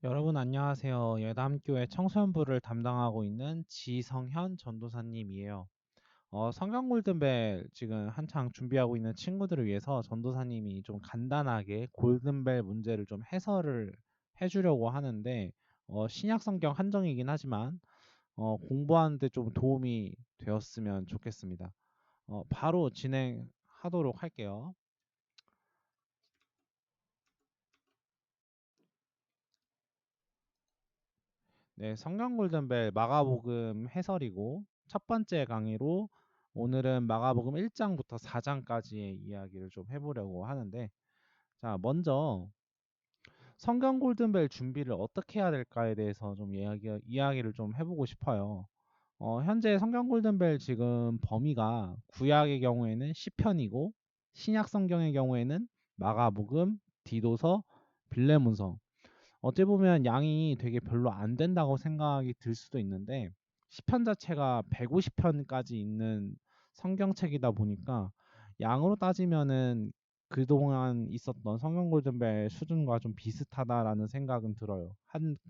여러분 안녕하세요. 예담교회 청소년부를 담당하고 있는 지성현 전도사님이에요. 성경 골든벨 지금 한창 준비하고 있는 친구들을 위해서 전도사님이 좀 간단하게 골든벨 문제를 좀 해설을 해주려고 하는데 신약 성경 한정이긴 하지만 공부하는데 좀 도움이 되었으면 좋겠습니다. 바로 진행하도록 할게요. 네, 성경 골든벨 마가복음 해설이고 첫 번째 강의로 오늘은 마가복음 1장부터 4장까지의 이야기를 좀 해보려고 하는데, 자, 먼저 성경 골든벨 준비를 어떻게 해야 될까에 대해서 좀 이야기를 좀 해보고 싶어요. 현재 성경 골든벨 지금 범위가 구약의 경우에는 시편이고 신약 성경의 경우에는 마가복음, 디도서, 빌레몬서. 어찌 보면 양이 되게 별로 안 된다고 생각이 들 수도 있는데 시편 자체가 150편까지 있는 성경책이다 보니까 양으로 따지면은 그동안 있었던 성경 골든벨 수준과 좀 비슷하다라는 생각은 들어요.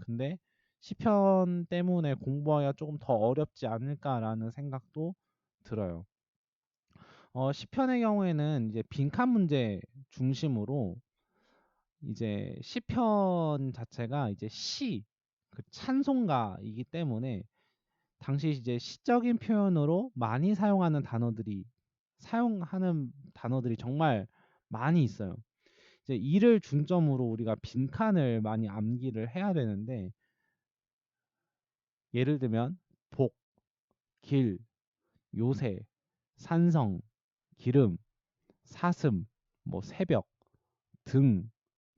근데 시편 때문에 공부하기가 조금 더 어렵지 않을까라는 생각도 들어요. 시편의 경우에는 이제 빈칸 문제 중심으로 이제 시편 자체가 이제 그 찬송가이기 때문에 당시 이제 시적인 표현으로 많이 사용하는 단어들이 정말 많이 있어요. 이제 이를 중점으로 우리가 빈칸을 많이 암기를 해야 되는데 예를 들면 복, 길, 요새, 산성, 기름, 사슴, 뭐 새벽, 등,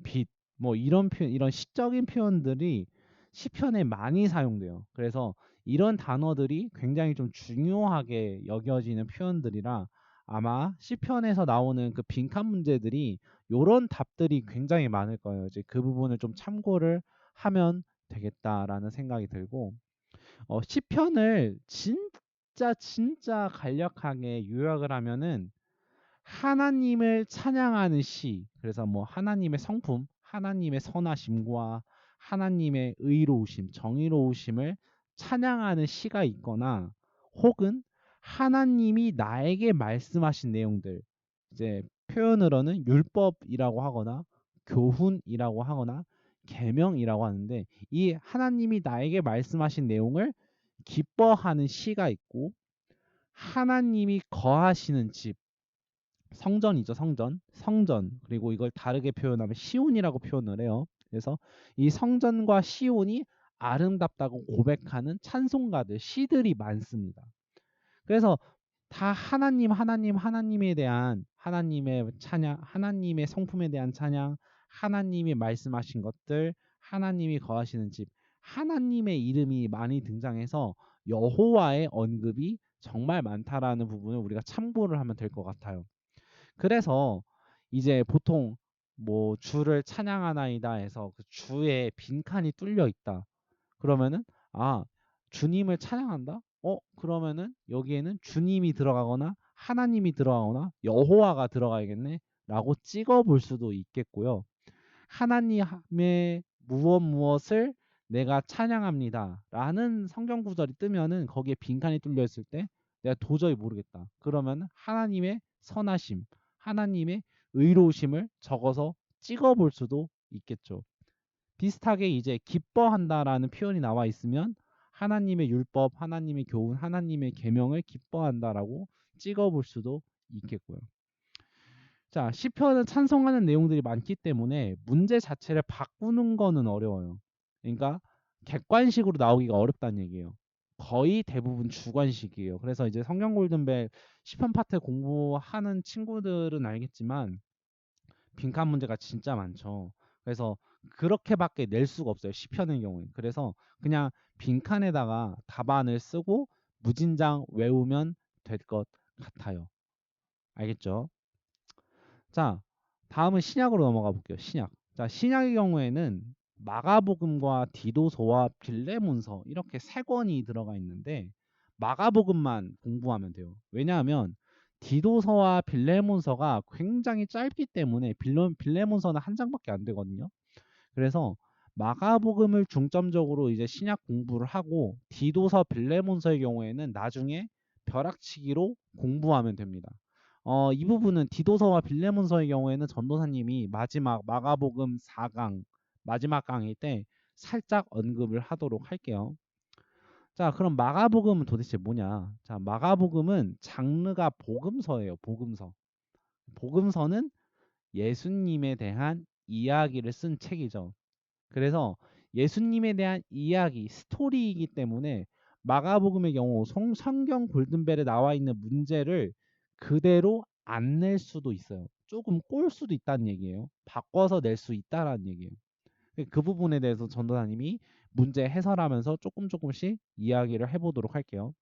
빛, 뭐 이런 표현, 이런 시적인 표현들이 시편에 많이 사용돼요. 그래서 이런 단어들이 굉장히 좀 중요하게 여겨지는 표현들이라 아마 시편에서 나오는 그 빈칸 문제들이 요런 답들이 굉장히 많을 거예요. 이제 그 부분을 좀 참고를 하면 되겠다라는 생각이 들고 시편을 진짜 간략하게 요약을 하면은 하나님을 찬양하는 시, 그래서 뭐 하나님의 성품, 하나님의 선하심과 하나님의 의로우심, 정의로우심을 찬양하는 시가 있거나 혹은 하나님이 나에게 말씀하신 내용들, 이제 표현으로는 율법이라고 하거나 교훈이라고 하거나 계명이라고 하는데 이 하나님이 나에게 말씀하신 내용을 기뻐하는 시가 있고 하나님이 거하시는 집, 성전이죠, 성전. 성전. 그리고 이걸 다르게 표현하면 시온이라고 표현을 해요. 그래서 이 성전과 시온이 아름답다고 고백하는 찬송가들, 시들이 많습니다. 그래서 다 하나님에 대한 하나님의 찬양, 하나님의 성품에 대한 찬양, 하나님이 말씀하신 것들, 하나님이 거하시는 집, 하나님의 이름이 많이 등장해서 여호와의 언급이 정말 많다라는 부분을 우리가 참고를 하면 될 것 같아요. 그래서 이제 보통 뭐 주를 찬양하나이다 해서 그 주에 빈칸이 뚫려 있다. 그러면은 아, 주님을 찬양한다? 그러면은 여기에는 주님이 들어가거나 하나님이 들어가거나 여호와가 들어가야겠네. 라고 찍어 볼 수도 있겠고요. 하나님의 무엇을 내가 찬양합니다. 라는 성경 구절이 뜨면은 거기에 빈칸이 뚫려 있을 때 내가 도저히 모르겠다. 그러면 하나님의 선하심, 하나님의 의로우심을 적어서 찍어 볼 수도 있겠죠. 비슷하게 이제 기뻐한다라는 표현이 나와 있으면 하나님의 율법, 하나님의 교훈, 하나님의 계명을 기뻐한다라고 찍어 볼 수도 있겠고요. 자, 시편은 찬송하는 내용들이 많기 때문에 문제 자체를 바꾸는 거는 어려워요. 그러니까 객관식으로 나오기가 어렵다는 얘기예요. 거의 대부분 주관식이에요. 그래서 이제 성경 골든벨 시편 파트 공부하는 친구들은 알겠지만 빈칸 문제가 진짜 많죠. 그래서 그렇게밖에 낼 수가 없어요. 시편의 경우에. 그래서 그냥 빈칸에다가 답안을 쓰고 무진장 외우면 될 것 같아요. 알겠죠? 자, 다음은 신약으로 넘어가 볼게요. 신약. 자, 신약의 경우에는 마가복음과 디도서와 빌레몬서 이렇게 세 권이 들어가 있는데 마가복음만 공부하면 돼요. 왜냐하면 디도서와 빌레몬서가 굉장히 짧기 때문에 빌레몬서는 한 장밖에 안 되거든요. 그래서 마가복음을 중점적으로 이제 신약 공부를 하고 디도서 빌레몬서의 경우에는 나중에 벼락치기로 공부하면 됩니다. 이 부분은 디도서와 빌레몬서의 경우에는 전도사님이 마지막 마가복음 4강 마지막 강의 때 살짝 언급을 하도록 할게요. 자, 그럼 마가복음은 도대체 뭐냐? 자, 마가복음은 장르가 복음서예요. 복음서. 복음서는 예수님에 대한 이야기를 쓴 책이죠. 그래서 예수님에 대한 이야기, 스토리이기 때문에 마가복음의 경우 성경 골든벨에 나와 있는 문제를 그대로 안 낼 수도 있어요. 조금 꼴 수도 있다는 얘기예요. 바꿔서 낼 수 있다라는 얘기예요. 그 부분에 대해서 전도사님이 문제 해설하면서 조금씩 이야기를 해보도록 할게요.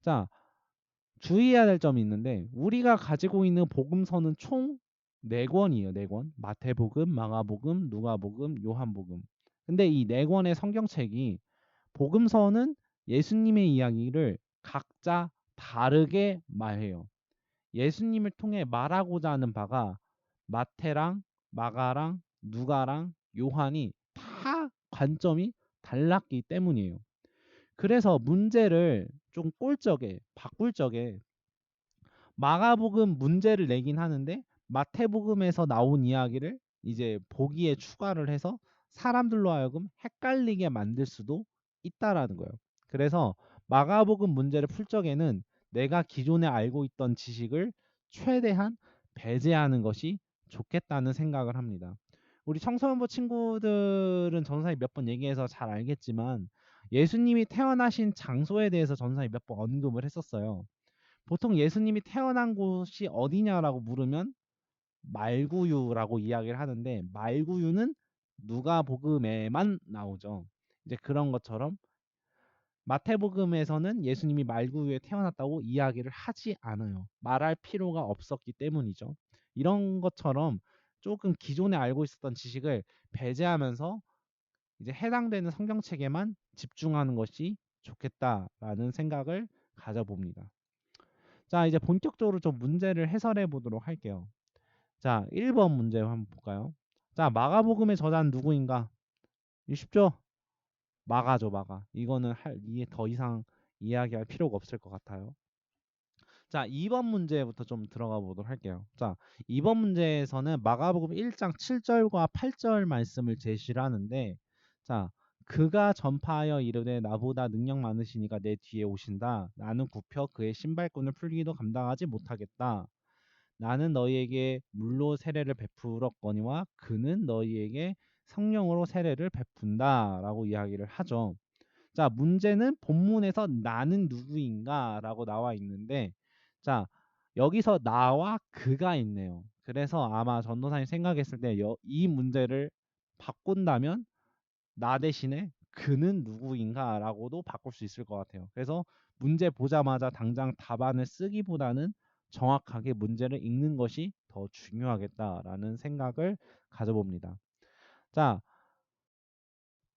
자, 주의해야 될 점이 있는데 우리가 가지고 있는 복음서는 총 4권이에요. 4권. 마태복음, 마가복음, 누가복음, 요한복음. 근데 이 4권의 성경책이 복음서는 예수님의 이야기를 각자 다르게 말해요. 예수님을 통해 말하고자 하는 바가 마태랑 마가랑 누가랑 요한이 다 관점이 달랐기 때문이에요. 그래서 문제를 좀 꼴적에 바꿀 적에 마가복음 문제를 내긴 하는데 마태복음에서 나온 이야기를 이제 보기에 추가를 해서 사람들로 하여금 헷갈리게 만들 수도 있다라는 거예요. 그래서 마가복음 문제를 풀 적에는 내가 기존에 알고 있던 지식을 최대한 배제하는 것이 좋겠다는 생각을 합니다. 우리 청소년부 친구들은 전사님 몇 번 얘기해서 잘 알겠지만 예수님이 태어나신 장소에 대해서 전사님 몇 번 언급을 했었어요. 보통 예수님이 태어난 곳이 어디냐라고 물으면 말구유라고 이야기를 하는데 말구유는 누가복음에만 나오죠. 이제 그런 것처럼 마태복음에서는 예수님이 말구유에 태어났다고 이야기를 하지 않아요. 말할 필요가 없었기 때문이죠. 이런 것처럼 조금 기존에 알고 있었던 지식을 배제하면서 이제 해당되는 성경책에만 집중하는 것이 좋겠다라는 생각을 가져봅니다. 자, 이제 본격적으로 좀 문제를 해설해 보도록 할게요. 자, 1번 문제 한번 볼까요? 자, 마가복음의 저자는 누구인가? 이 쉽죠? 마가죠, 마가. 이거는 이게 더 이상 이야기할 필요가 없을 것 같아요. 자, 2번 문제부터 좀 들어가 보도록 할게요. 자, 2번 문제에서는 마가복음 1장 7절과 8절 말씀을 제시를 하는데, 자, 그가 전파하여 이르되 나보다 능력 많으시니까 내 뒤에 오신다. 나는 굽혀 그의 신발끈을 풀기도 감당하지 못하겠다. 나는 너희에게 물로 세례를 베풀었거니와 그는 너희에게 성령으로 세례를 베푼다라고 이야기를 하죠. 자, 문제는 본문에서 나는 누구인가라고 나와 있는데, 자, 여기서 나와 그가 있네요. 그래서 아마 전도사님 생각했을 때 이 문제를 바꾼다면 나 대신에 그는 누구인가라고도 바꿀 수 있을 것 같아요. 그래서 문제 보자마자 당장 답안을 쓰기보다는 정확하게 문제를 읽는 것이 더 중요하겠다라는 생각을 가져봅니다. 자,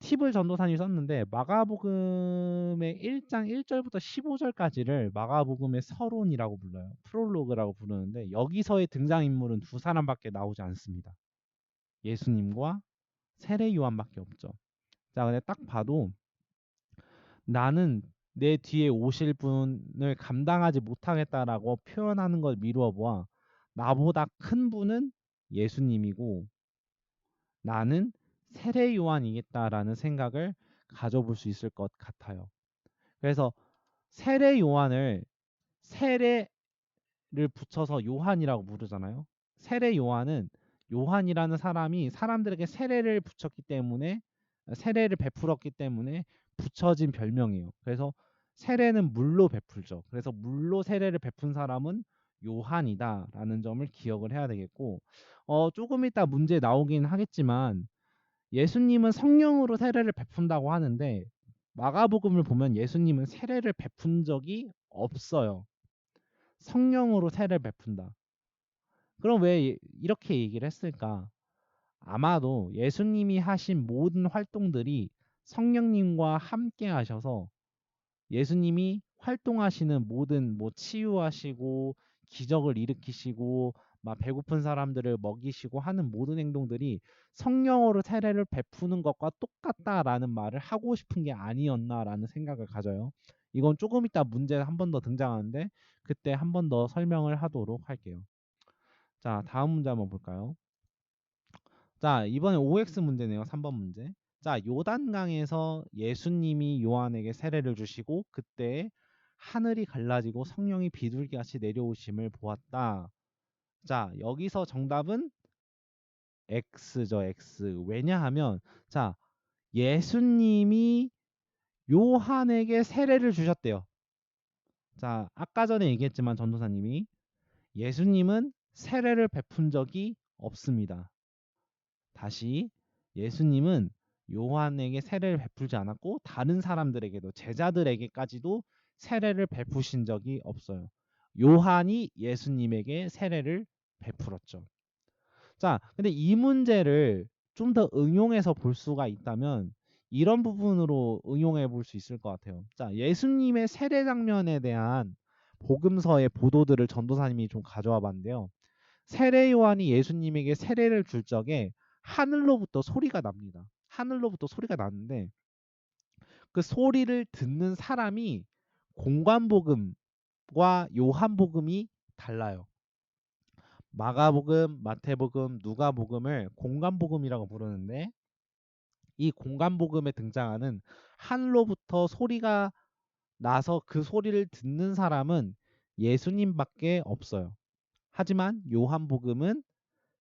팁을 전도사님이 썼는데 마가복음의 1장 1절부터 15절까지를 마가복음의 서론이라고 불러요. 프롤로그라고 부르는데 여기서의 등장인물은 두 사람밖에 나오지 않습니다. 예수님과 세례 요한밖에 없죠. 자, 근데 딱 봐도 나는 내 뒤에 오실 분을 감당하지 못하겠다라고 표현하는 걸 미루어 보아 나보다 큰 분은 예수님이고 나는 세례 요한이겠다라는 생각을 가져볼 수 있을 것 같아요. 그래서 세례 요한을 세례를 붙여서 요한이라고 부르잖아요. 세례 요한은 요한이라는 사람이 사람들에게 세례를 붙였기 때문에 세례를 베풀었기 때문에 붙여진 별명이에요. 그래서 세례는 물로 베풀죠. 그래서 물로 세례를 베푼 사람은 요한이다라는 점을 기억을 해야 되겠고 조금 이따 문제 나오긴 하겠지만 예수님은 성령으로 세례를 베푼다고 하는데 마가복음을 보면 예수님은 세례를 베푼 적이 없어요. 성령으로 세례를 베푼다. 그럼 왜 이렇게 얘기를 했을까? 아마도 예수님이 하신 모든 활동들이 성령님과 함께 하셔서 예수님이 활동하시는 모든 뭐 치유하시고 기적을 일으키시고 막 배고픈 사람들을 먹이시고 하는 모든 행동들이 성령으로 세례를 베푸는 것과 똑같다라는 말을 하고 싶은 게 아니었나라는 생각을 가져요. 이건 조금 이따 문제 한 번 더 등장하는데 그때 한 번 더 설명을 하도록 할게요. 자, 다음 문제 한번 볼까요? 자, 이번에 OX 문제네요. 3번 문제. 자, 요단강에서 예수님이 요한에게 세례를 주시고 그때 하늘이 갈라지고 성령이 비둘기같이 내려오심을 보았다. 자, 여기서 정답은 X죠, X. 왜냐하면 자, 예수님이 요한에게 세례를 주셨대요. 자, 아까 전에 얘기했지만 전도사님이 예수님은 세례를 베푼 적이 없습니다. 다시 예수님은 요한에게 세례를 베풀지 않았고 다른 사람들에게도 제자들에게까지도 세례를 베푸신 적이 없어요. 요한이 예수님에게 세례를 베풀었죠. 자, 근데 이 문제를 좀 더 응용해서 볼 수가 있다면 이런 부분으로 응용해 볼 수 있을 것 같아요. 자, 예수님의 세례 장면에 대한 복음서의 보도들을 전도사님이 좀 가져와 봤는데요. 세례 요한이 예수님에게 세례를 줄 적에 하늘로부터 소리가 납니다. 하늘로부터 소리가 나는데 그 소리를 듣는 사람이 공관복음과 요한복음이 달라요. 마가복음, 마태복음, 누가복음을 공관복음이라고 부르는데 이 공관복음에 등장하는 하늘로부터 소리가 나서 그 소리를 듣는 사람은 예수님밖에 없어요. 하지만 요한복음은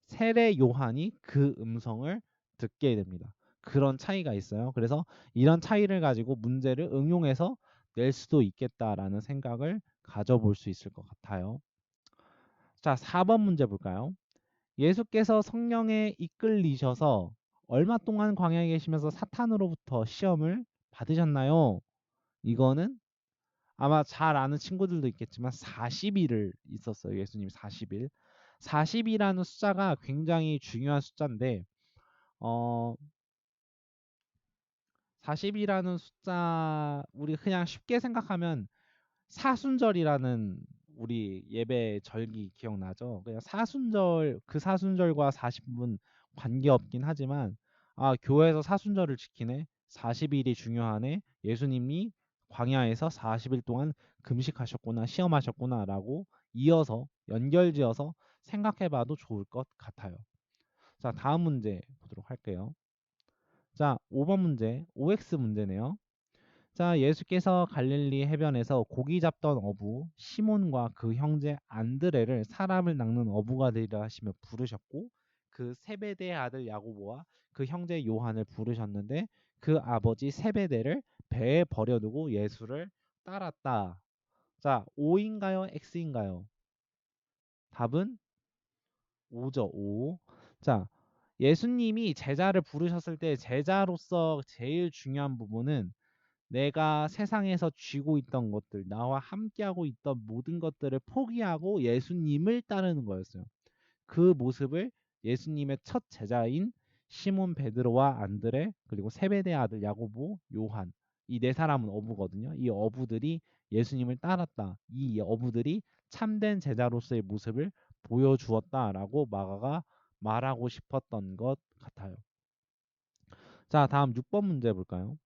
세례 요한이 그 음성을 듣게 됩니다. 그런 차이가 있어요. 그래서 이런 차이를 가지고 문제를 응용해서 낼 수도 있겠다라는 생각을 가져볼 수 있을 것 같아요. 자, 4번 문제 볼까요? 예수께서 성령에 이끌리셔서 얼마 동안 광야에 계시면서 사탄으로부터 시험을 받으셨나요? 이거는 아마 잘 아는 친구들도 있겠지만 40일을 있었어요. 예수님 40일. 40이라는 숫자가 굉장히 중요한 숫자인데 40이라는 숫자 우리 그냥 쉽게 생각하면 사순절이라는 우리 예배 절기 기억나죠? 그냥 사순절 그 사순절과 40은 관계없긴 하지만 교회에서 사순절을 지키네. 40일이 중요하네. 예수님이 광야에서 40일 동안 금식하셨구나, 시험하셨구나라고 이어서 연결지어서 생각해봐도 좋을 것 같아요. 자, 다음 문제 보도록 할게요. 자, 5번 문제, OX 문제네요. 자, 예수께서 갈릴리 해변에서 고기 잡던 어부 시몬과 그 형제 안드레를 사람을 낚는 어부가 되리라 하시며 부르셨고 그 세베대의 아들 야고보와 그 형제 요한을 부르셨는데 그 아버지 세베대를 배에 버려두고 예수를 따랐다. 자, O인가요? X인가요? 답은 O죠. O. 자, 예수님이 제자를 부르셨을 때 제자로서 제일 중요한 부분은 내가 세상에서 쥐고 있던 것들, 나와 함께하고 있던 모든 것들을 포기하고 예수님을 따르는 거였어요. 그 모습을 예수님의 첫 제자인 시몬 베드로와 안드레 그리고 세베대 아들 야고보, 요한 이 네 사람은 어부거든요. 이 어부들이 예수님을 따랐다. 이 어부들이 참된 제자로서의 모습을 보여주었다라고 마가가 말하고 싶었던 것 같아요. 자, 다음 6번 문제 볼까요?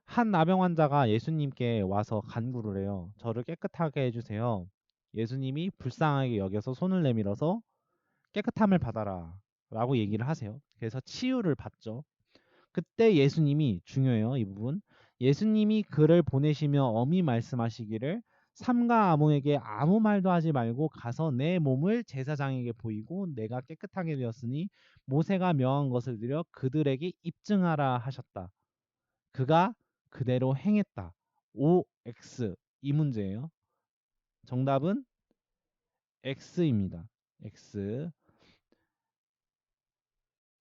한 나병 환자가 예수님께 와서 간구를 해요. 저를 깨끗하게 해주세요. 예수님이 불쌍하게 여겨서 손을 내밀어서 깨끗함을 받아라 라고 얘기를 하세요. 그래서 치유를 받죠. 그때 예수님이 중요해요. 이 부분. 예수님이 그를 보내시며 엄히 말씀하시기를 삼가 아무에게 아무 말도 하지 말고 가서 내 몸을 제사장에게 보이고 내가 깨끗하게 되었으니 모세가 명한 것을 들여 그들에게 입증하라 하셨다. 그가 그대로 행했다. OX 이 문제예요. 정답은 X입니다. X.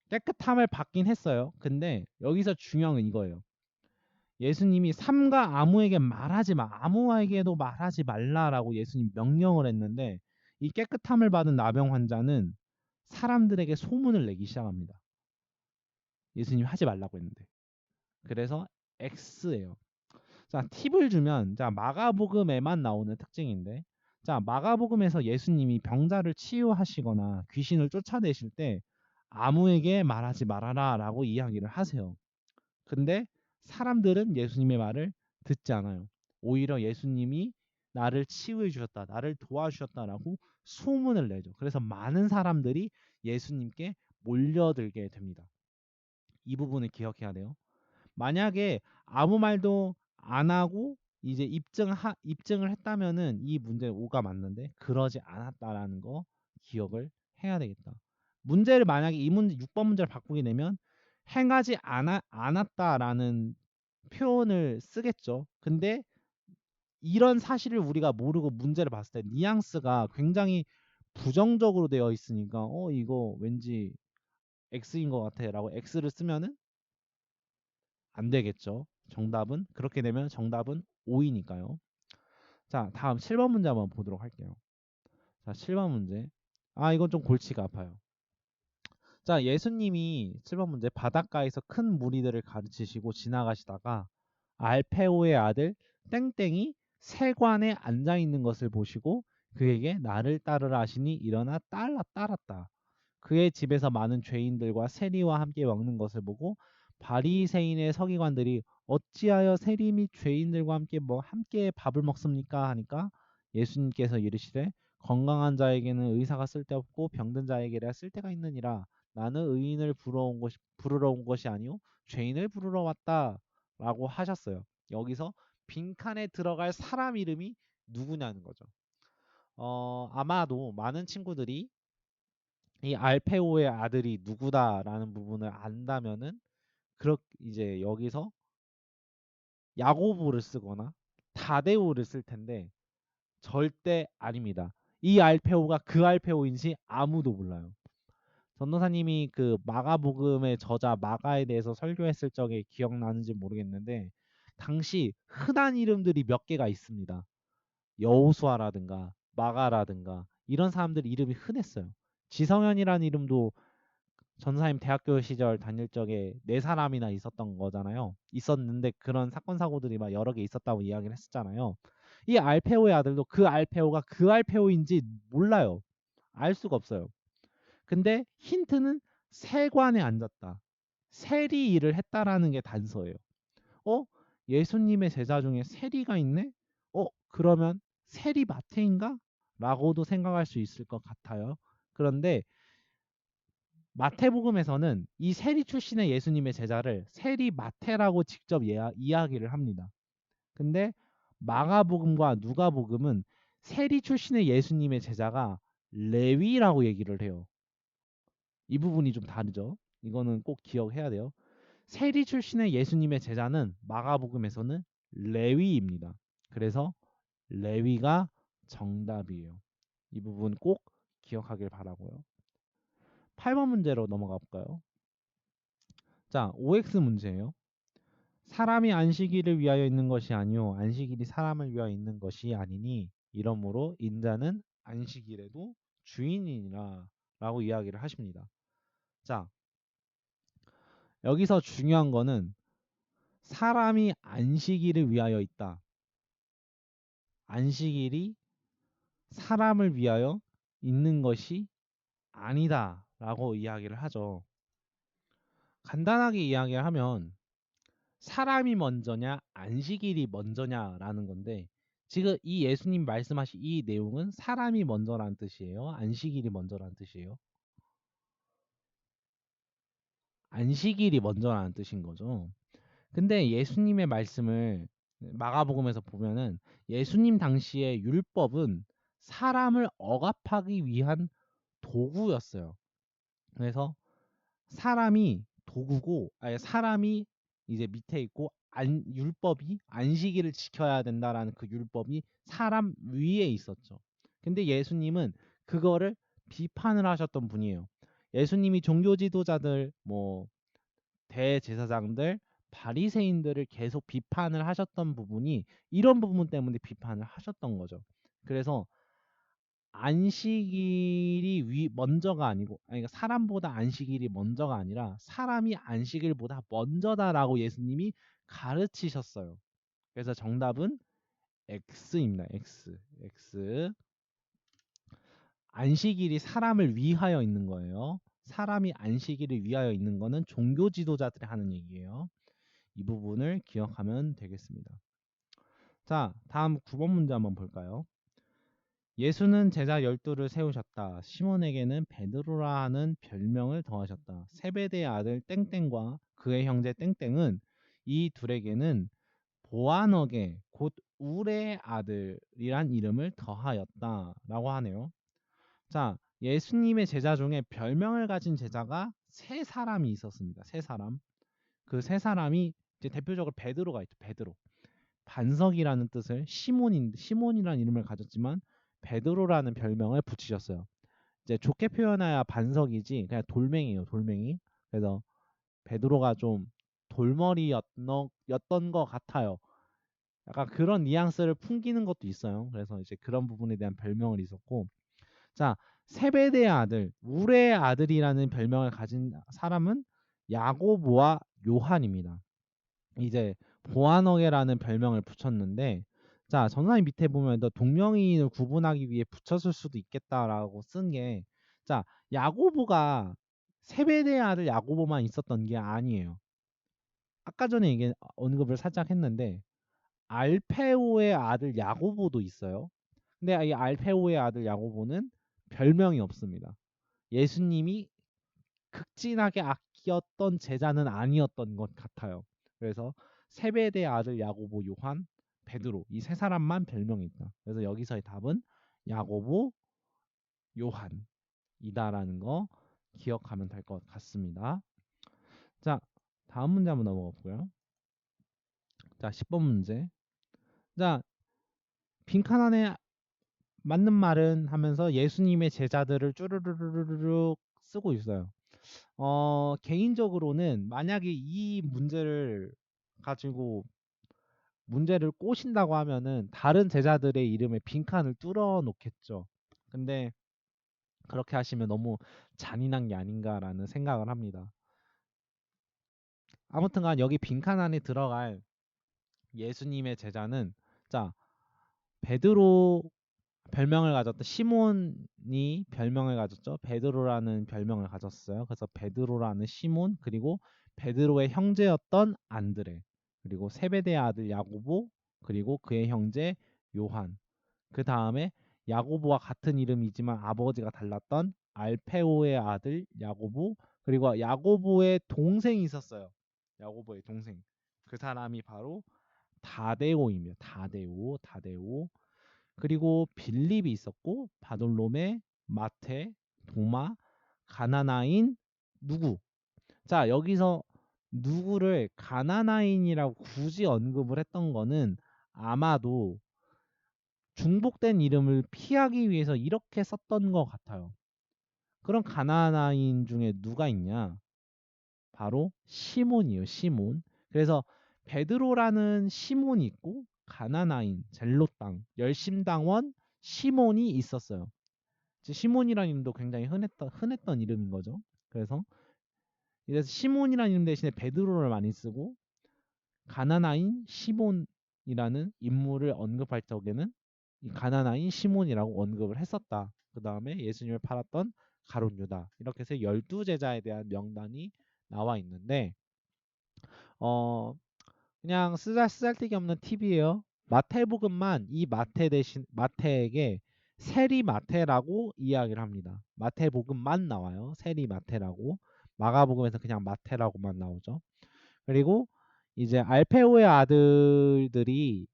깨끗함을 받긴 했어요. 근데 여기서 중요한 건 이거예요. 예수님이 삼가 아무에게 말하지 마. 아무에게도 말하지 말라라고 예수님 명령을 했는데 이 깨끗함을 받은 나병 환자는 사람들에게 소문을 내기 시작합니다. 예수님 하지 말라고 했는데. 그래서 X예요. 자, 팁을 주면 자, 마가복음에만 나오는 특징인데 자, 마가복음에서 예수님이 병자를 치유하시거나 귀신을 쫓아내실 때 아무에게 말하지 말아라라고 이야기를 하세요. 근데 사람들은 예수님의 말을 듣지 않아요. 오히려 예수님이 나를 치유해 주셨다, 나를 도와주셨다라고 소문을 내죠. 그래서 많은 사람들이 예수님께 몰려들게 됩니다. 이 부분을 기억해야 돼요. 만약에 아무 말도 안 하고 이제 입증을 했다면은 이 문제 오가 맞는데 그러지 않았다라는 거 기억을 해야 되겠다. 문제를 만약에 이 문제 6번 문제를 바꾸게 되면 행하지 않았다라는 표현을 쓰겠죠. 근데 이런 사실을 우리가 모르고 문제를 봤을 때 뉘앙스가 굉장히 부정적으로 되어 있으니까 이거 왠지 X인 것 같아라고 X를 쓰면은 안 되겠죠. 정답은 그렇게 되면 정답은 O이니까요. 자, 다음 7번 문제 한번 보도록 할게요. 자, 7번 문제. 아, 이건 좀 골치가 아파요. 자, 예수님이 7번 문제 바닷가에서 큰 무리들을 가르치시고 지나가시다가 알페오의 아들 땡땡이 세관에 앉아 있는 것을 보시고 그에게 나를 따르라 하시니 일어나 따랐다. 그의 집에서 많은 죄인들과 세리와 함께 먹는 것을 보고 바리새인의 서기관들이 어찌하여 세리 및 죄인들과 함께 밥을 먹습니까 하니까 예수님께서 이르시되 건강한 자에게는 의사가 쓸데없고 병든 자에게라 쓸데가 있느니라. 나는 의인을 부르러 온 것이 아니요 죄인을 부르러 왔다라고 하셨어요. 여기서 빈칸에 들어갈 사람 이름이 누구냐는 거죠. 아마도 많은 친구들이 이 알페오의 아들이 누구다라는 부분을 안다면은 이제 여기서 야고보를 쓰거나 다데오를 쓸 텐데 절대 아닙니다. 이 알페오가 그 알페오인지 아무도 몰라요. 전도사님이 그 마가복음의 저자 마가에 대해서 설교했을 적에 기억나는지 모르겠는데 당시 흔한 이름들이 몇 개가 있습니다. 여호수아라든가 마가라든가 이런 사람들 이름이 흔했어요. 지성현이라는 이름도 전사님 대학교 시절 다닐 적에 네 사람이나 있었던 거잖아요. 있었는데 그런 사건 사고들이 막 여러 개 있었다고 이야기를 했었잖아요. 이 알페오의 아들도 그 알페오가 그 알페오인지 몰라요. 알 수가 없어요. 근데 힌트는 세관에 앉았다. 세리 일을 했다라는 게 단서예요. 어? 예수님의 제자 중에 세리가 있네? 그러면 세리 마태인가? 라고도 생각할 수 있을 것 같아요. 그런데 마태복음에서는 이 세리 출신의 예수님의 제자를 세리 마태라고 직접 이야기를 합니다. 근데 마가복음과 누가복음은 세리 출신의 예수님의 제자가 레위라고 얘기를 해요. 이 부분이 좀 다르죠. 이거는 꼭 기억해야 돼요. 세리 출신의 예수님의 제자는 마가복음에서는 레위입니다. 그래서 레위가 정답이에요. 이 부분 꼭 기억하길 바라고요. 8번 문제로 넘어가 볼까요? 자, OX 문제예요. 사람이 안식일을 위하여 있는 것이 아니요 안식일이 사람을 위하여 있는 것이 아니니 이러므로 인자는 안식일에도 주인이니라 라고 이야기를 하십니다. 자, 여기서 중요한 거는 사람이 안식일을 위하여 있다. 안식일이 사람을 위하여 있는 것이 아니다 라고 이야기를 하죠. 간단하게 이야기를 하면 사람이 먼저냐 안식일이 먼저냐라는 건데 지금 이 예수님 말씀하신 이 내용은 사람이 먼저라는 뜻이에요? 안식일이 먼저라는 뜻이에요? 안식일이 먼저라는 뜻인 거죠. 근데 예수님의 말씀을 마가복음에서 보면은 예수님 당시의 율법은 사람을 억압하기 위한 도구였어요. 그래서 사람이 도구고 아니 사람이 이제 밑에 있고 율법이 안식일을 지켜야 된다라는 그 율법이 사람 위에 있었죠. 근데 예수님은 그거를 비판을 하셨던 분이에요. 예수님이 종교 지도자들 뭐 대제사장들 바리새인들을 계속 비판을 하셨던 부분이 이런 부분 때문에 비판을 하셨던 거죠. 그래서 안식일이 먼저가 아니고 아니 그러니까 사람보다 안식일이 먼저가 아니라 사람이 안식일보다 먼저다라고 예수님이 가르치셨어요. 그래서 정답은 X입니다. X. 안식일이 사람을 위하여 있는 거예요. 사람이 안식일을 위하여 있는 거는 종교 지도자들이 하는 얘기예요. 이 부분을 기억하면 되겠습니다. 자, 다음 9번 문제 한번 볼까요? 예수는 제자 12를 세우셨다. 시몬에게는 베드로라 하는 별명을 더하셨다. 세베대의 아들 땡땡과 그의 형제 땡땡은 이 둘에게는 보아너게 곧 울의 아들이란 이름을 더하였다 라고 하네요. 자, 예수님의 제자 중에 별명을 가진 제자가 세 사람이 있었습니다. 세 사람. 그 세 사람이 이제 대표적으로 베드로가 있죠. 베드로. 반석이라는 뜻을 시몬이라는 이름을 가졌지만 베드로라는 별명을 붙이셨어요. 이제 좋게 표현해야 반석이지 그냥 돌멩이에요. 돌멩이. 그래서 베드로가 좀 돌머리였던 것 같아요. 약간 그런 뉘앙스를 풍기는 것도 있어요. 그래서 이제 그런 부분에 대한 별명을 있었고, 자, 세베대의 아들, 울의 아들이라는 별명을 가진 사람은 야고보와 요한입니다. 이제 보아너게라는 별명을 붙였는데, 자, 전사님 밑에 보면 더 동명이인을 구분하기 위해 붙였을 수도 있겠다라고 쓴 게, 자, 야고보가 세베대의 아들 야고보만 있었던 게 아니에요. 아까 전에 이게 언급을 살짝 했는데 알페오의 아들 야고보도 있어요. 근데 이 알페오의 아들 야고보는 별명이 없습니다. 예수님이 극진하게 아꼈던 제자는 아니었던 것 같아요. 그래서 세베대의 아들 야고보, 요한, 베드로 이 세 사람만 별명이 있다. 그래서 여기서의 답은 야고보, 요한이다라는 거 기억하면 될 것 같습니다. 자, 다음 문제 한번 넘어가 볼까요? 자, 10번 문제. 자, 빈칸 안에 맞는 말은 하면서 예수님의 제자들을 쭈르르르르륵 쓰고 있어요. 개인적으로는 만약에 이 문제를 가지고 문제를 꼬신다고 하면은 다른 제자들의 이름에 빈칸을 뚫어 놓겠죠. 근데 그렇게 하시면 너무 잔인한 게 아닌가라는 생각을 합니다. 아무튼간 여기 빈칸 안에 들어갈 예수님의 제자는, 자, 베드로 별명을 가졌던 시몬이 별명을 가졌죠. 베드로라는 별명을 가졌어요. 그래서 베드로라는 시몬, 그리고 베드로의 형제였던 안드레, 그리고 세베대의 아들 야고보, 그리고 그의 형제 요한. 그 다음에 야고보와 같은 이름이지만 아버지가 달랐던 알페오의 아들 야고보, 그리고 야고보의 동생이 있었어요. 야고보의 동생. 그 사람이 바로 다데오입니다. 다데오. 그리고 빌립이 있었고 바돌로메, 마테, 도마, 가나나인, 누구. 자, 여기서 누구를 가나나인이라고 굳이 언급을 했던 거는 아마도 중복된 이름을 피하기 위해서 이렇게 썼던 것 같아요. 그럼 가나나인 중에 누가 있냐? 바로 시몬이에요. 시몬. 그래서 베드로라는 시몬이 있고 가나나인, 젤롯당, 열심당원 시몬이 있었어요. 시몬이라는 이름도 굉장히 흔했던 이름인 거죠. 그래서 시몬이라는 이름 대신에 베드로를 많이 쓰고 가나나인 시몬이라는 인물을 언급할 적에는 이 가나나인 시몬이라고 언급을 했었다. 그 다음에 예수님을 팔았던 가룟 유다, 이렇게 해서 12제자에 대한 명단이 나와 있는데, 어 그냥 쓰잘데기 없는 팁이에요. 마태복음만 이 마태 대신 마태에게 세리 마태라고 이야기를 합니다. 마태복음만 나와요. 세리 마태라고. 마가복음에서 그냥 마태라고만 나오죠. 그리고 이제 알페오의 아들들이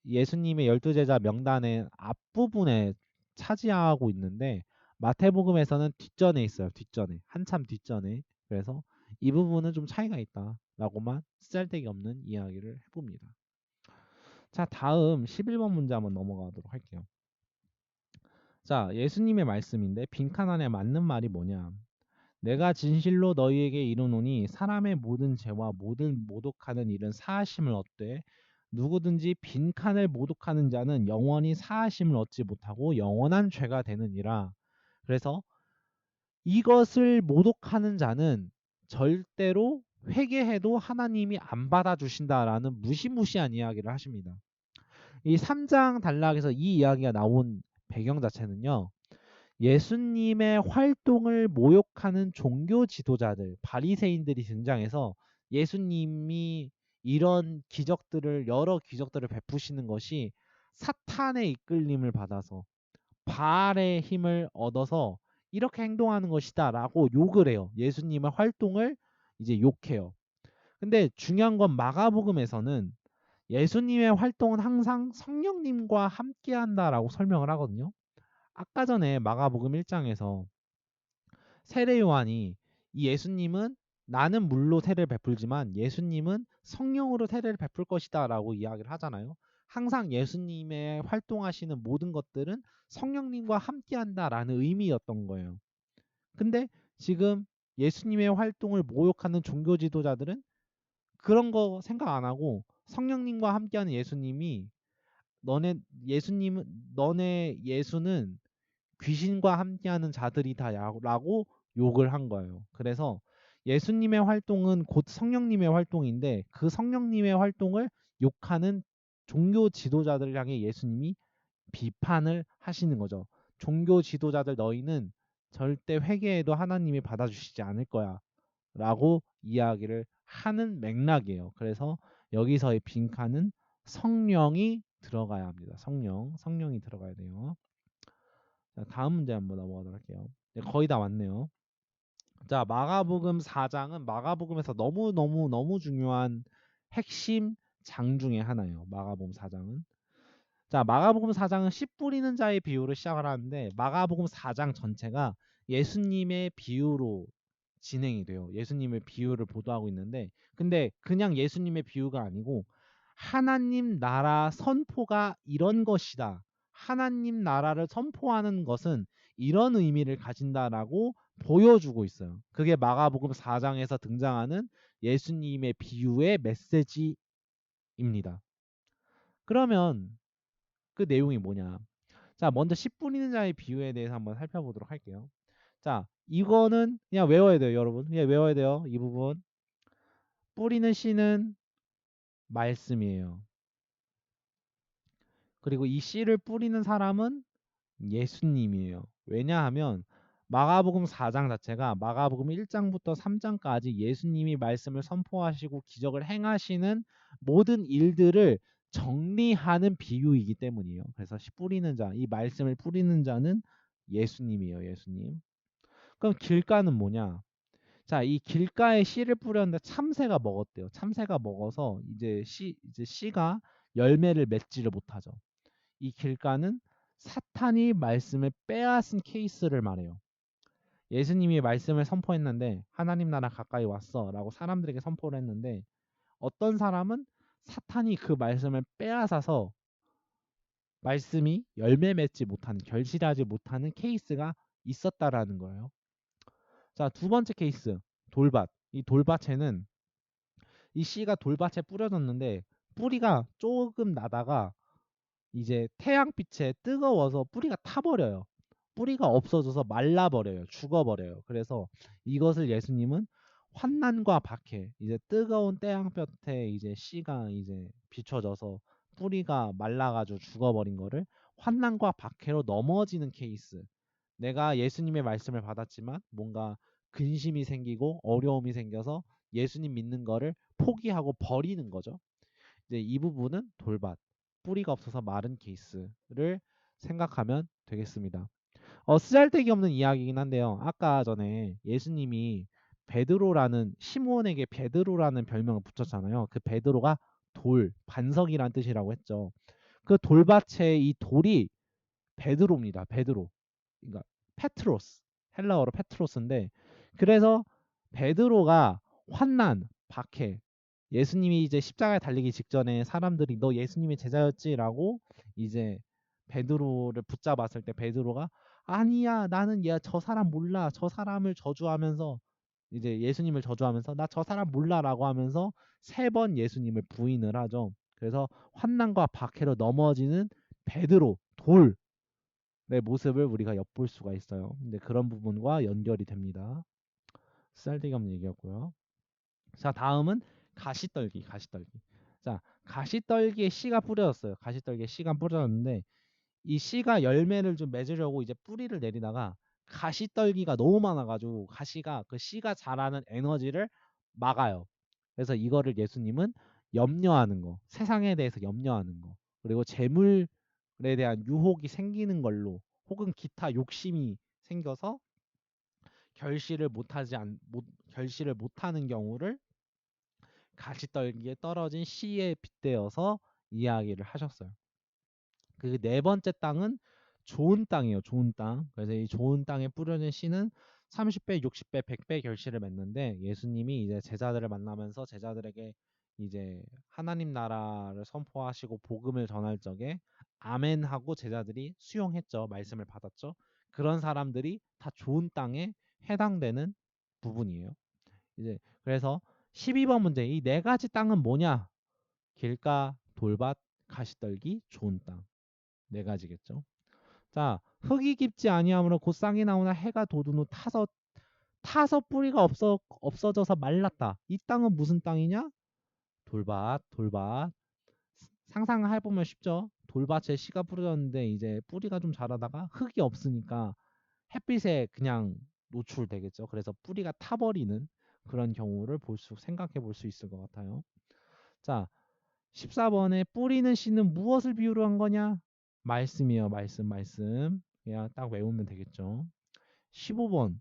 예수님의 12제자 명단의 앞부분에 차지하고 있는데 마태복음에서는 뒷전에 있어요. 뒷전에. 한참 뒷전에. 그래서 이 부분은 좀 차이가 있다라고만 쓰잘데기 없는 이야기를 해봅니다. 자, 다음 11번 문제 한번 넘어가도록 할게요. 자, 예수님의 말씀인데 빈칸 안에 맞는 말이 뭐냐? 내가 진실로 너희에게 이르노니 사람의 모든 죄와 모든 모독하는 일은 사하심을 얻되 누구든지 빈칸을 모독하는 자는 영원히 사하심을 얻지 못하고 영원한 죄가 되느니라. 그래서 이것을 모독하는 자는 절대로 회개해도 하나님이 안 받아주신다라는 무시무시한 이야기를 하십니다. 이 3장 단락에서 이 이야기가 나온 배경 자체는요. 예수님의 활동을 모욕하는 종교 지도자들, 바리새인들이 등장해서 예수님이 이런 기적들을 여러 기적들을 베푸시는 것이 사탄의 이끌림을 받아서 바알의 힘을 얻어서 이렇게 행동하는 것이다라고 욕을 해요. 예수님의 활동을 이제 욕해요. 근데 중요한 건 마가복음에서는 예수님의 활동은 항상 성령님과 함께한다라고 설명을 하거든요. 아까 전에 마가복음 1장에서 세례 요한이 이 예수님은 나는 물로 세례를 베풀지만 예수님은 성령으로 세례를 베풀 것이다라고 이야기를 하잖아요. 항상 예수님의 활동하시는 모든 것들은 성령님과 함께한다라는 의미였던 거예요. 근데 지금 예수님의 활동을 모욕하는 종교 지도자들은 그런 거 생각 안 하고 성령님과 함께하는 예수님이 너네 예수는 귀신과 함께하는 자들이다라고 욕을 한 거예요. 그래서 예수님의 활동은 곧 성령님의 활동인데 그 성령님의 활동을 욕하는 종교 지도자들 향해 예수님이 비판을 하시는 거죠. 종교 지도자들 너희는 절대 회개해도 하나님이 받아주시지 않을 거야 라고 이야기를 하는 맥락이에요. 그래서 여기서의 빈칸은 성령이 들어가야 합니다. 성령이 들어가야 돼요. 자, 다음 문제 한번 넘어가도록 할게요. 네, 거의 다 왔네요. 자, 마가복음 4장은 마가복음에서 너무 중요한 핵심 장 중에 하나예요. 마가복음 4장은. 자, 마가복음 4장은 씨 뿌리는 자의 비유로 시작을 하는데 마가복음 4장 전체가 예수님의 비유로 진행이 돼요. 예수님의 비유를 보도하고 있는데 근데 그냥 예수님의 비유가 아니고 하나님 나라 선포가 이런 것이다. 하나님 나라를 선포하는 것은 이런 의미를 가진다라고 보여주고 있어요. 그게 마가복음 4장에서 등장하는 예수님의 비유의 메시지입니다. 그러면 그 내용이 뭐냐? 자, 먼저 씨 뿌리는 자의 비유에 대해서 한번 살펴보도록 할게요. 자, 이거는 그냥 외워야 돼요, 여러분. 그냥 외워야 돼요. 이 부분. 뿌리는 씨는 말씀이에요. 그리고 이 씨를 뿌리는 사람은 예수님이에요. 왜냐하면 마가복음 4장 자체가 마가복음 1장부터 3장까지 예수님이 말씀을 선포하시고 기적을 행하시는 모든 일들을 정리하는 비유이기 때문이에요. 그래서 씨 뿌리는 자, 이 말씀을 뿌리는 자는 예수님이에요. 예수님. 그럼 길가는 뭐냐? 자, 이 길가에 씨를 뿌렸는데 참새가 먹었대요. 참새가 먹어서 이제 씨가 열매를 맺지를 못하죠. 이 길가는 사탄이 말씀을 빼앗은 케이스를 말해요. 예수님이 말씀을 선포했는데 하나님 나라 가까이 왔어라고 사람들에게 선포를 했는데 어떤 사람은 사탄이 그 말씀을 빼앗아서 말씀이 열매 맺지 못하는 결실하지 못하는 케이스가 있었다라는 거예요. 자, 두 번째 케이스 돌밭. 이 돌밭에는 이 씨가 돌밭에 뿌려졌는데 뿌리가 조금 나다가 이제 태양빛에 뜨거워서 뿌리가 타버려요. 뿌리가 없어져서 말라버려요. 죽어버려요. 그래서 이것을 예수님은 환난과 박해, 이제 뜨거운 태양볕에 이제 씨가 이제 비춰져서 뿌리가 말라가지고 죽어버린 거를 환난과 박해로 넘어지는 케이스. 내가 예수님의 말씀을 받았지만 뭔가 근심이 생기고 어려움이 생겨서 예수님 믿는 거를 포기하고 버리는 거죠. 이제 이 부분은 돌밭, 뿌리가 없어서 마른 케이스를 생각하면 되겠습니다. 쓰잘데기 없는 이야기이긴 한데요. 아까 전에 예수님이 베드로라는 시몬에게 베드로라는 별명을 붙였잖아요. 그 베드로가 돌, 반석이란 뜻이라고 했죠. 그 돌밭에 이 돌이 베드로입니다. 베드로. 그러니까 페트로스. 헬라어로 페트로스인데 그래서 베드로가 환난, 박해, 예수님이 이제 십자가에 달리기 직전에 사람들이 너 예수님의 제자였지라고 이제 베드로를 붙잡았을 때 베드로가 아니야 나는 저 사람 몰라 저 사람을 저주하면서 이제 예수님을 저주하면서 나 저 사람 몰라라고 하면서 3번 예수님을 부인을 하죠. 그래서 환난과 박해로 넘어지는 베드로 돌의 모습을 우리가 엿볼 수가 있어요. 근데 그런 부분과 연결이 됩니다. 쌀데기 없는 얘기였고요. 자, 다음은 가시떨기. 자, 가시떨기에 씨가 뿌려졌어요. 가시떨기에 씨가 뿌려졌는데 이 씨가 열매를 좀 맺으려고 이제 뿌리를 내리다가 가시떨기가 너무 많아가지고 가시가 그 씨가 자라는 에너지를 막아요. 그래서 이거를 예수님은 염려하는 거, 세상에 대해서 염려하는 거, 그리고 재물에 대한 유혹이 생기는 걸로 혹은 기타 욕심이 생겨서 결실을 못하는 경우를 가시떨기에 떨어진 씨에 빗대어서 이야기를 하셨어요. 그 네 번째 땅은 좋은 땅이에요. 좋은 땅. 그래서 이 좋은 땅에 뿌려진 씨는 30배, 60배, 100배 결실을 맺는데 예수님이 이제 제자들을 만나면서 제자들에게 이제 하나님 나라를 선포하시고 복음을 전할 적에 아멘 하고 제자들이 수용했죠. 말씀을 받았죠. 그런 사람들이 다 좋은 땅에 해당되는 부분이에요. 이제 그래서 12번 문제 이 네 가지 땅은 뭐냐? 길가, 돌밭, 가시떨기, 좋은 땅. 네 가지겠죠. 자, 흙이 깊지 아니하므로 곧 쌍이 나오나 해가 돋은 후 타서 뿌리가 없어져서 말랐다. 이 땅은 무슨 땅이냐? 돌밭, 돌밭. 상상해 보면 쉽죠. 돌밭에 씨가 뿌려졌는데 이제 뿌리가 좀 자라다가 흙이 없으니까 햇빛에 그냥 노출되겠죠. 그래서 뿌리가 타버리는 그런 경우를 생각해 볼 수 있을 것 같아요. 자, 14번에 뿌리는 씨는 무엇을 비유로 한 거냐? 말씀이에요. 말씀. 그냥 딱 외우면 되겠죠. 15번.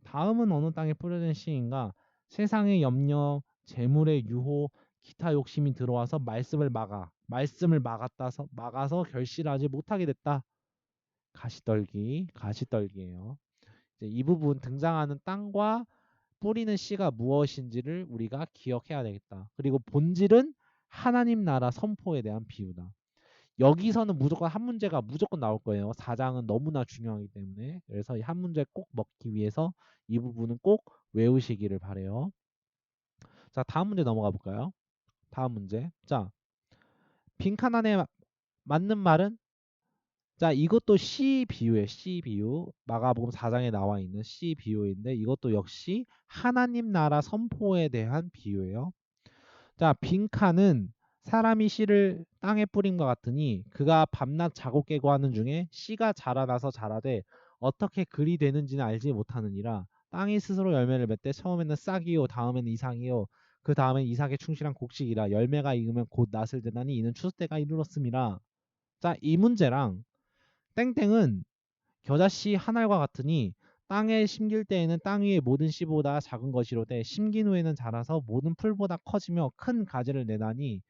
다음은 어느 땅에 뿌려진 씨인가? 세상의 염려, 재물의 유혹, 기타 욕심이 들어와서 말씀을 막아서 결실하지 못하게 됐다. 가시떨기예요. 이제 이 부분 등장하는 땅과 뿌리는 씨가 무엇인지를 우리가 기억해야 되겠다. 그리고 본질은 하나님 나라 선포에 대한 비유다. 여기서는 무조건 한 문제가 무조건 나올 거예요. 4장은 너무나 중요하기 때문에. 그래서 이 한 문제 꼭 먹기 위해서 이 부분은 꼭 외우시기를 바래요. 자, 다음 문제 넘어가 볼까요? 다음 문제. 자, 빈칸 안에 맞는 말은 자, 이것도 C 비유예요. C 비유. 마가복음 4장에 나와 있는 C 비유인데 이것도 역시 하나님 나라 선포에 대한 비유예요. 자, 빈칸은 사람이 씨를 땅에 뿌린 것 같으니 그가 밤낮 자고 깨고 하는 중에 씨가 자라나서 자라되 어떻게 글이 되는지는 알지 못하느니라. 땅이 스스로 열매를 맺되 처음에는 싹이요 다음에는 이삭이요 그 다음엔 이삭에 충실한 곡식이라 열매가 익으면 곧 낫을 되나니 이는 추수 때가 이르렀음이라. 자, 이 문제랑 땡땡은 겨자씨 한 알과 같으니 땅에 심길 때에는 땅 위의 모든 씨보다 작은 것이로되 심긴 후에는 자라서 모든 풀보다 커지며 큰 가지를 내나니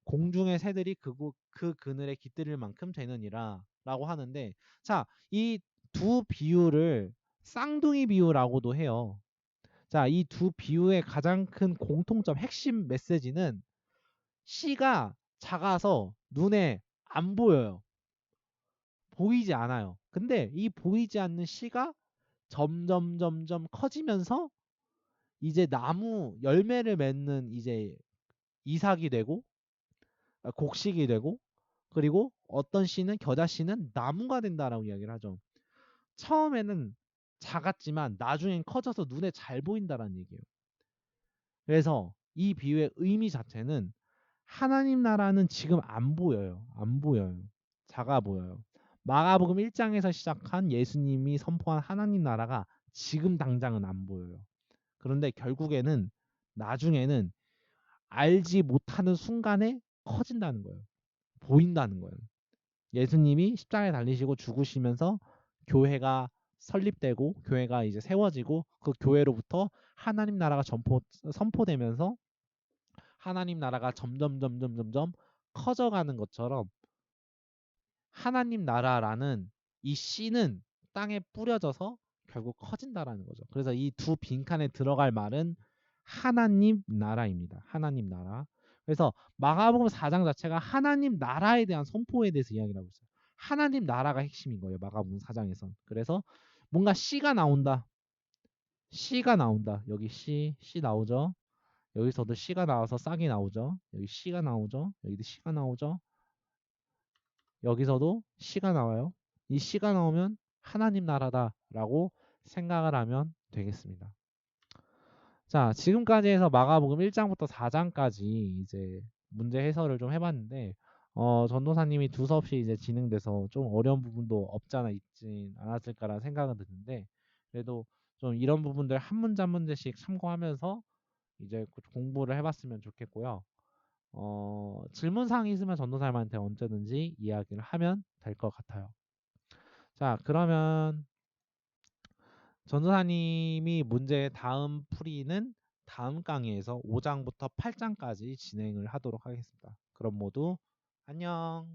공중의 새들이 그 그늘에 깃들일 만큼 되느니라 라고 하는데 자, 이 두 비유를 쌍둥이 비유라고도 해요. 자, 이 두 비유의 가장 큰 공통점 핵심 메시지는 씨가 작아서 눈에 안 보여요. 보이지 않아요. 근데 이 보이지 않는 씨가 점점 커지면서 이제 나무 열매를 맺는 이제 이삭이 되고 곡식이 되고 그리고 어떤 씨는 겨자 씨는 나무가 된다라고 이야기를 하죠. 처음에는 작았지만 나중엔 커져서 눈에 잘 보인다라는 얘기예요. 그래서 이 비유의 의미 자체는 하나님 나라는 지금 안 보여요. 안 보여요. 작아 보여요. 마가복음 1장에서 시작한 예수님이 선포한 하나님 나라가 지금 당장은 안 보여요. 그런데 결국에는 나중에는 알지 못하는 순간에 커진다는 거예요. 보인다는 거예요. 예수님이 십자가에 달리시고 죽으시면서 교회가 설립되고 교회가 이제 세워지고 그 교회로부터 하나님 나라가 선포되면서 하나님 나라가 점점 커져가는 것처럼 하나님 나라라는 이 씨는 땅에 뿌려져서 결국 커진다라는 거죠. 그래서 이 두 빈칸에 들어갈 말은 하나님 나라입니다. 하나님 나라. 그래서 마가복음 4장 자체가 하나님 나라에 대한 선포에 대해서 이야기를 하고 있어요. 하나님 나라가 핵심인 거예요. 마가복음 4장에선. 그래서 뭔가 씨가 나온다. 씨가 나온다. 여기 씨 나오죠. 여기서도 씨가 나와서 싹이 나오죠. 여기 씨가 나오죠. 여기도 씨가 나오죠. 여기서도 씨가 나와요. 이 씨가 나오면 하나님 나라다라고 생각을 하면 되겠습니다. 자, 지금까지 해서 마가복음 1장부터 4장까지 이제 문제 해설을 좀 해봤는데 전도사님이 두서없이 이제 진행돼서 좀 어려운 부분도 없지 않아 있진 않았을까라는 생각은 드는데 그래도 좀 이런 부분들 한 문제 한 문제씩 참고하면서 이제 공부를 해봤으면 좋겠고요. 질문 사항이 있으면 전도사님한테 언제든지 이야기를 하면 될 것 같아요. 자, 그러면 전도사님이 문제의 다음 풀이는 다음 강의에서 5장부터 8장까지 진행을 하도록 하겠습니다. 그럼 모두 안녕.